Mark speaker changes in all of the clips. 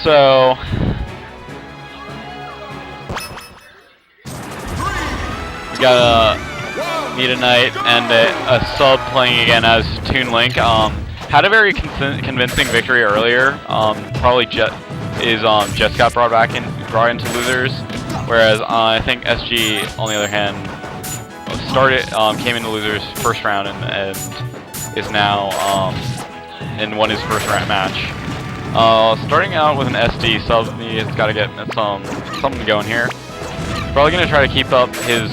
Speaker 1: So we got a Meet tonight and a sub playing again as Toon Link. Had a very convincing victory earlier. Probably just got brought into losers, whereas I think SG on the other hand came into losers first round and is now and won his first round match. Starting out with an SD sub, he's got to get something going here. Probably going to try to keep up his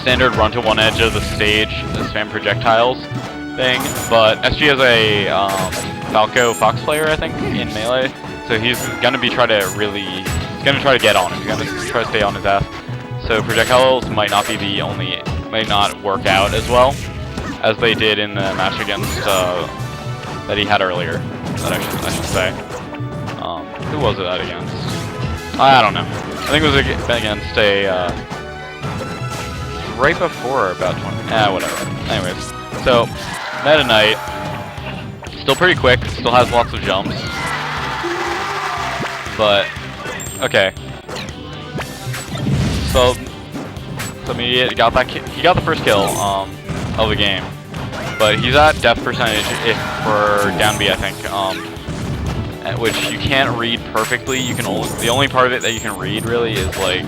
Speaker 1: standard run to one edge of the stage, the spam projectiles thing, but SG is a Falco Fox player, I think, in melee, so he's going to try to get on him. He's going to try to stay on his ass. So projectiles might not work out as well as they did in the match against that he had earlier. That I should say. Who was it that against? I don't know. I think it was against a right before about 20. Whatever. Anyways, so Meta Knight still pretty quick. Still has lots of jumps. But okay. So Submediant got that. He got the first kill of the game, but he's at depth percentage for down B, I think, which you can't read perfectly. You can the only part of it that you can read really is like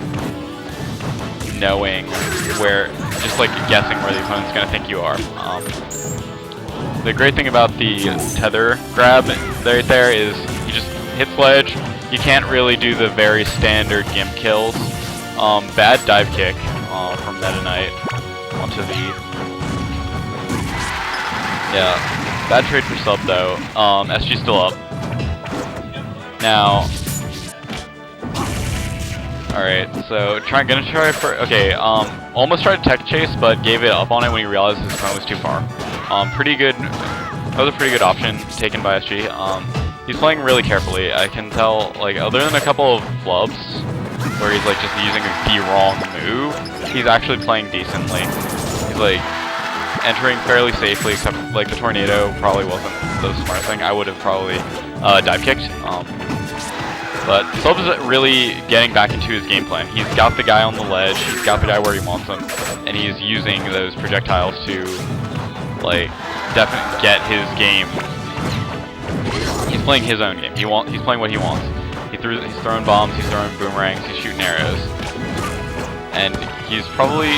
Speaker 1: knowing just like guessing where the opponent's gonna think you are. The great thing about the tether grab right there is you just hit ledge. You can't really do the very standard gimp kills. Bad dive kick from Meta Knight onto the... Yeah, bad trade for sub though. SG's still up. Now... Alright, so gonna try for... Okay, almost tried to tech chase, but gave it up on it when he realized his opponent was too far. Pretty good... That was a pretty good option taken by SG. He's playing really carefully. I can tell, like, other than a couple of flubs, where he's like just using the wrong move, he's actually playing decently. He's like entering fairly safely, except like the tornado probably wasn't the smart thing. I would have probably dive kicked. But Sub is really getting back into his game plan. He's got the guy on the ledge, he's got the guy where he wants him, and he's using those projectiles to like definitely get his game. He's playing his own game. He's playing what he wants. He's throwing bombs, he's throwing boomerangs, he's shooting arrows. And he's probably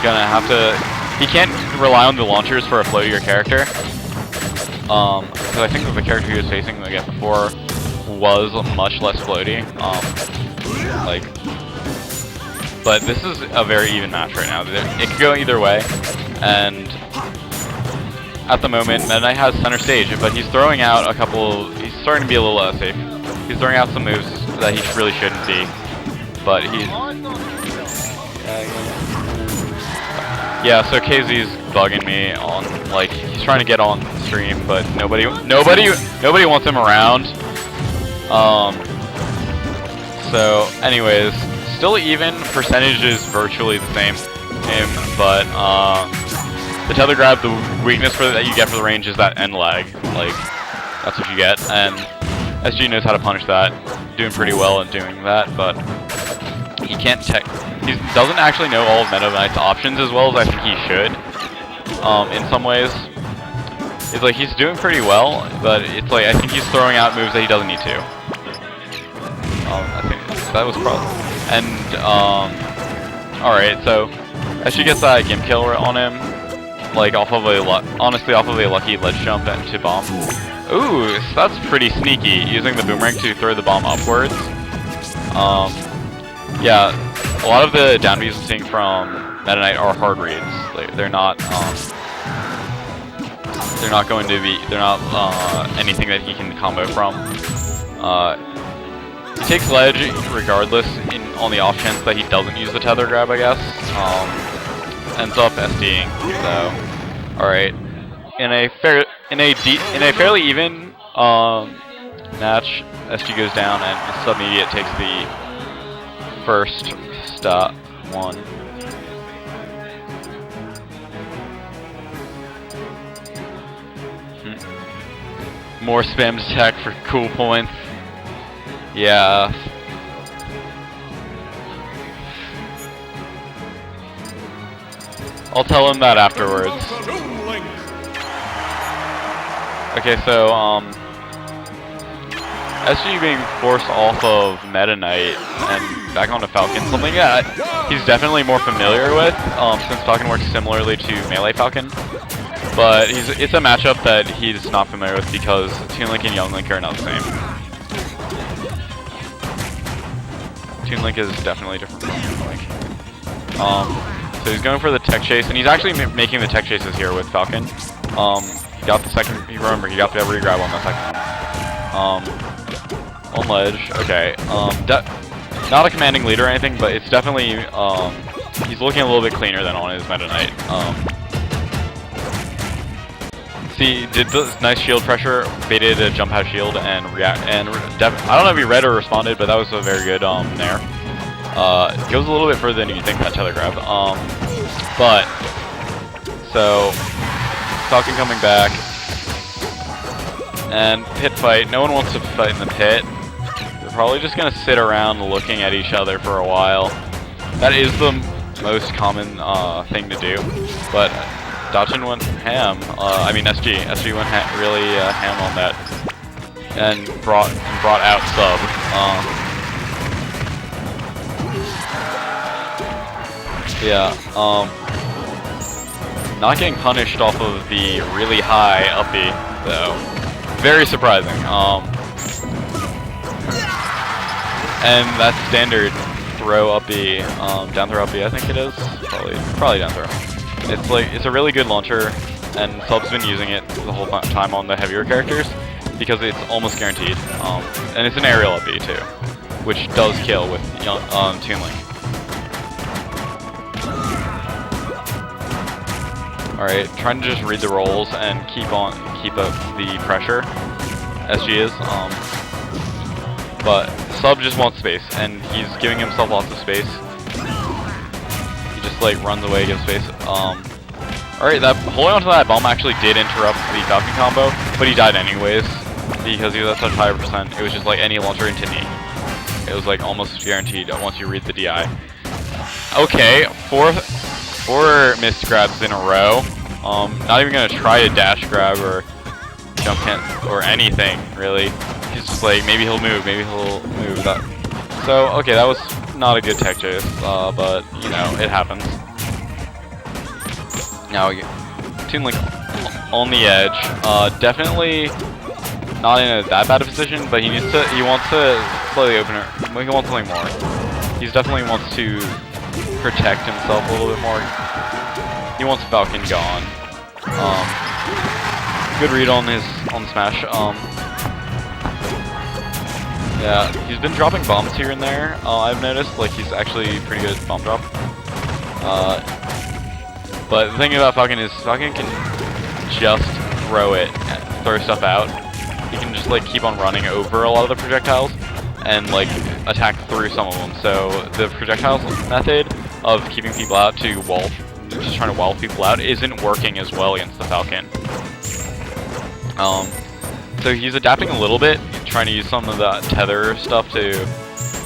Speaker 1: gonna have to... He can't rely on the launchers for a floatier character. Because I think that the character he was facing again before was much less floaty. But this is a very even match right now. It could go either way. And at the moment, Meta Knight has center stage, but he's throwing out a couple... He's starting to be a little safe. He's throwing out some moves that he really shouldn't be, but he's... Yeah, so KZ's bugging me on, like, he's trying to get on stream, but nobody wants him around. So, anyways, still even, percentage is virtually the same, but, the tether grab, the weakness that you get for the range is that end lag, like, that's what you get, and SG knows how to punish that, doing pretty well at doing that, but he can't he doesn't actually know all of Meta Knight's options as well as I think he should, in some ways. It's like he's doing pretty well, but it's like I think he's throwing out moves that he doesn't need to. I think that was probably... And, alright, so SG gets that gimp kill on him, like honestly off of a lucky ledge jump to bomb. Ooh, so that's pretty sneaky, using the boomerang to throw the bomb upwards. Yeah, a lot of the down Bs I'm seeing from Meta Knight are hard reads. They're not anything that he can combo from. He takes ledge regardless on the off chance that he doesn't use the tether grab, I guess. Ends up SDing, so alright. In a fairly even match, SG goes down and Submediant takes the first stop one. More spam attack for cool points. Yeah. I'll tell him that afterwards. Okay, so, SG being forced off of Meta Knight and back onto Falcon, something that he's definitely more familiar with, since Falcon works similarly to Melee Falcon. But it's a matchup that he's not familiar with because Toon Link and Young Link are not the same. Toon Link is definitely different from Young Link. So he's going for the tech chase, and he's actually making the tech chases here with Falcon. He got the second, remember, he got the regrab on the second one. On ledge, okay. Not a commanding lead or anything, but it's definitely, he's looking a little bit cleaner than on his Meta Knight. See, did the nice shield pressure, baited a jump out shield and react, and I don't know if he read or responded, but that was a very good nair. It goes a little bit further than you think that tether grab. But so Falcon coming back and pit fight. No one wants to fight in the pit. They're probably just gonna sit around looking at each other for a while. That is the most common thing to do, but Dachin went ham. I mean SG went really ham on that, and brought out Sub. Yeah. Not getting punished off of the really high uppy though. Very surprising. And that's standard throw uppy, down throw uppy. I think it is probably down throw. It's a really good launcher, and Sub's been using it the whole time on the heavier characters because it's almost guaranteed. And it's an aerial uppy too, which does kill with Toon Link. Alright, trying to just read the rolls and keep up the pressure. SG is, but Sub just wants space, and he's giving himself lots of space. He just like runs away, gives space. Alright, that holding onto that bomb actually did interrupt the Falcon combo, but he died anyways because he was at such high percent. It was just like any launcher into knee. It was like almost guaranteed once you read the DI. Okay, four missed grabs in a row. Not even gonna try to dash grab or jump hit or anything really. He's just like, maybe he'll move that. So okay, that was not a good tech chase, but you know, it happens. Now Toon Link on the edge, definitely not in that bad a position, but he wants to slightly open it. He wants something more. He definitely wants to protect himself a little bit more. He wants Falcon gone. Good read on Smash. Yeah, he's been dropping bombs here and there. I've noticed, like, he's actually pretty good at bomb drop. But the thing about Falcon is Falcon can just throw stuff out. He can just like keep on running over a lot of the projectiles and like attack through some of them. So the projectiles method of keeping people out to wall, just trying to wall people out, isn't working as well against the Falcon. So he's adapting a little bit, trying to use some of the tether stuff to,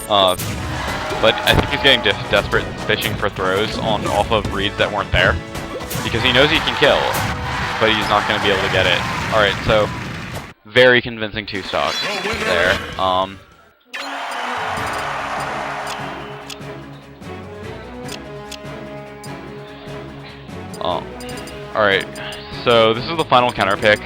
Speaker 1: but I think he's getting desperate, fishing for throws off of reads that weren't there, because he knows he can kill, but he's not going to be able to get it. Alright, so very convincing two-stock there. Alright, so this is the final counter pick.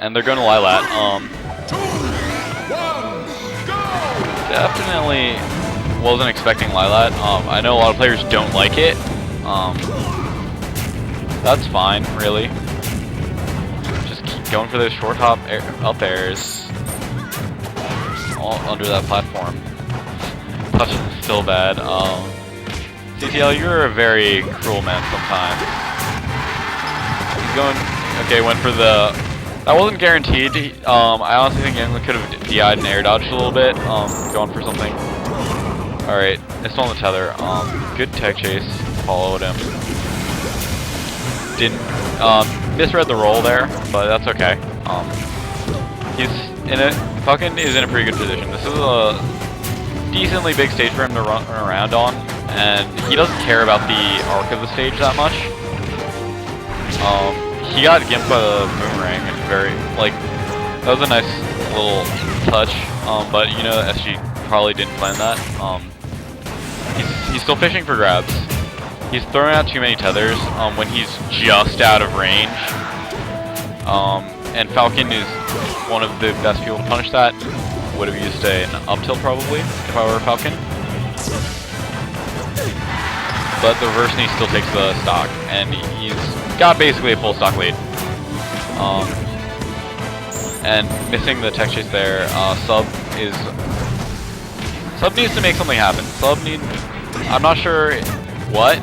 Speaker 1: And they're going to Lilat. Definitely wasn't expecting Lilat. I know a lot of players don't like it. That's fine, really. Just keep going for those short hop up airs. All under that platform. Touch is still bad. CTL, you're a very cruel man sometimes. He's going, okay, went for the, that wasn't guaranteed. I honestly think Young could have DI'd and air dodged a little bit, going for something. Alright, it's on the tether. Good tech chase. followed him. Didn't misread the roll there, but that's okay. He's in a Falcon is in a pretty good position. This is a decently big stage for him to run around on, and he doesn't care about the arc of the stage that much. He got gimped by the boomerang, and very that was a nice little touch. But you know, SG probably didn't plan that. He's still fishing for grabs. He's throwing out too many tethers when he's just out of range. And Falcon is one of the best people to punish that. Would have used an up tilt probably if I were a Falcon. But the reverse knee still takes the stock, and he's got basically a full stock lead. And missing the tech chase there, Sub needs to make something happen. I'm not sure what,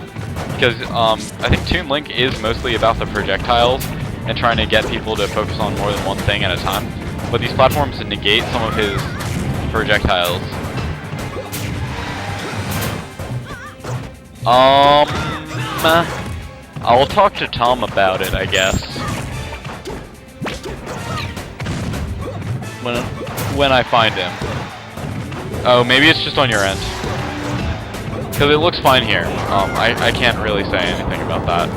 Speaker 1: because I think Toon Link is mostly about the projectiles and trying to get people to focus on more than one thing at a time. But these platforms negate some of his projectiles. I'll talk to Tom about it, I guess. When I find him. Oh, maybe it's just on your end. Because it looks fine here. I can't really say anything about that.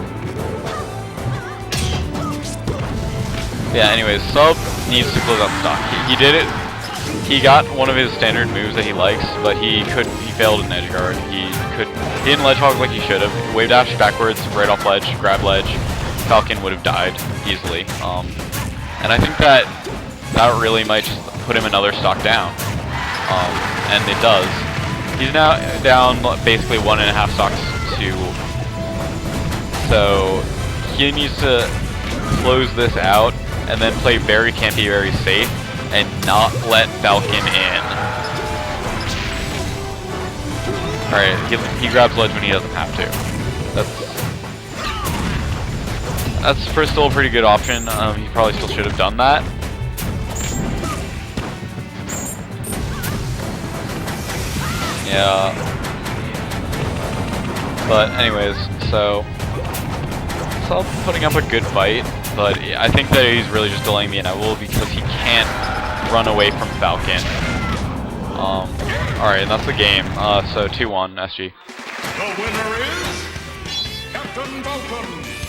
Speaker 1: Yeah, anyways, Sub needs to close out the stock. He did it. He got one of his standard moves that he likes, but he failed an edge guard. He didn't ledge hog like he should have. Wave dash backwards, right off ledge, grab ledge. Falcon would have died easily. And I think that really might just put him another stock down. And it does. He's now down basically 1.5 stocks to. So he needs to close this out and then play very campy, very safe, and not let Falcon in. Alright, he grabs ledge when he doesn't have to. That's still a pretty good option. He probably still should have done that. Yeah. But anyways, so Sub putting up a good fight, but I think that he's really just delaying the inevitable because he can't run away from Falcon. Alright, and that's the game. So 2-1 SG.
Speaker 2: The winner is Captain Falcon.